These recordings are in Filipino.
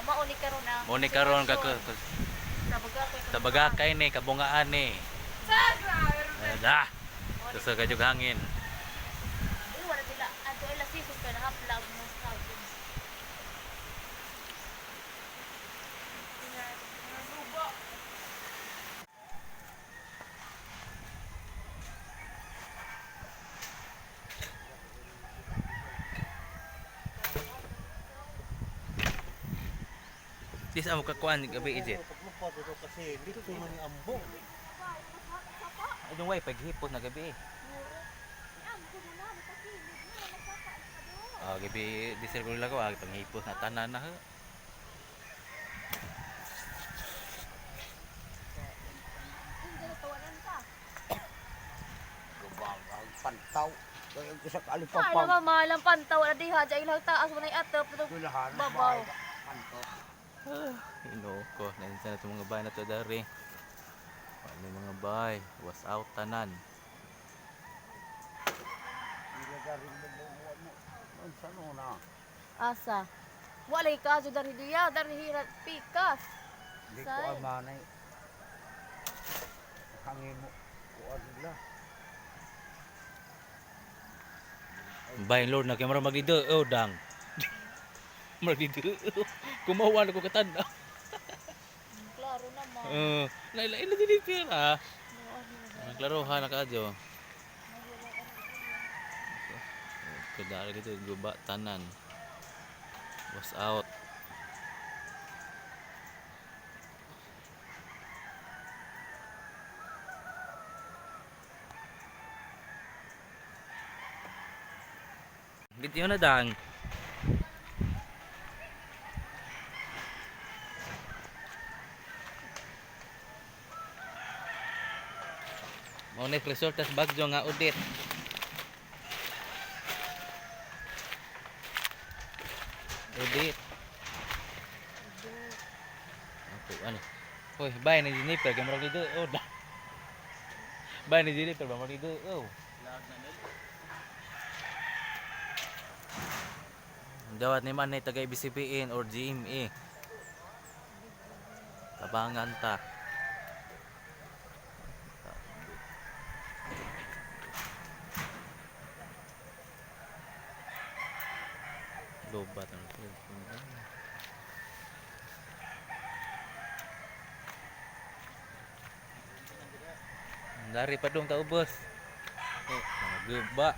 mauni karon na. Mo ni karon ka Tabagakay. tabagakay ni kabungaan ni. Da. Gusto ka jug hangin. Wala sila. Ato ay lasisos ka na haplag mo sa hapon. Dis amo kakuan gabi ijit. Paglupa dito kasi dito man ni ambong. Ay dong way paghipos na gabi. Ah gabi disir ko lang ko panghipos na tanan na ha. Gubang ang pantaw. Kaya sa Ay kalipapang. naman malang pantaw na diha dya ilang taas mo na atap Kulahan babaw. Pantaw. Ino ko na sa itong mga bahay na to dari. Ano mga bahay was out tanan. Nilagarin mo mo. Ang sano na. Asa. Walay kaso dari diya dari hirat pikas. Hindi ko Say. amanay. Hangin mo. Kuan nila. Bahay Lord na kay mara magdido oh dang. Magdido. Kumawan ako katanda. Klaro naman. Nailain na din pera. Naglaruhan na kadyo. Kadari dito guba tanan. Was out. Video na dang. Mau nih resort tas bagjo nga audit. Audit. Ako ano. Hoy, bay ni Jennifer gamro dito. Oh, da. Bay ni Jennifer gamro dito. Oh. Dawat ni man ni taga BCPN or GMA. Tabangan ta. Lobat ang cellphone. Dari pa dong taubos. Geba.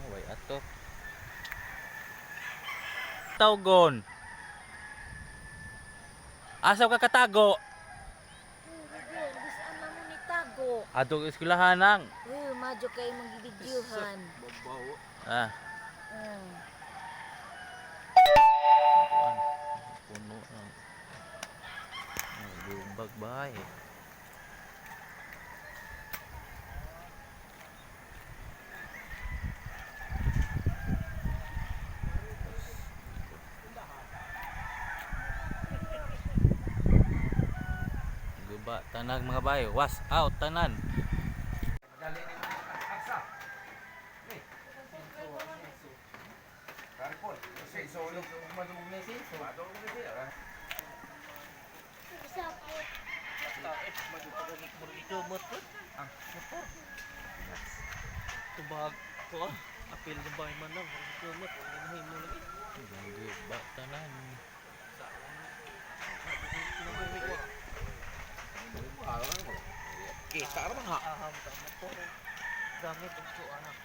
Way ato. Tawgon. Asaw ka katago? Bisan na mo ni tago. Adto eskwelahan nang. Madyo kay mong gibidyuhan. Babaw. Ah, kuan. Puno ng lumbag bahay. Guba tanag mga bahay, was out tanan. Dali ni aksa. Ni. Karpol. Kasi solo madugong ni sin. Madugong ni sin. Ang motor. Tubag ko apil ng bahay man lang. Kumot, hindi mo lagi. Guba tanan. Kita ra man ha. Aham ka motor. Gamit ang suanak.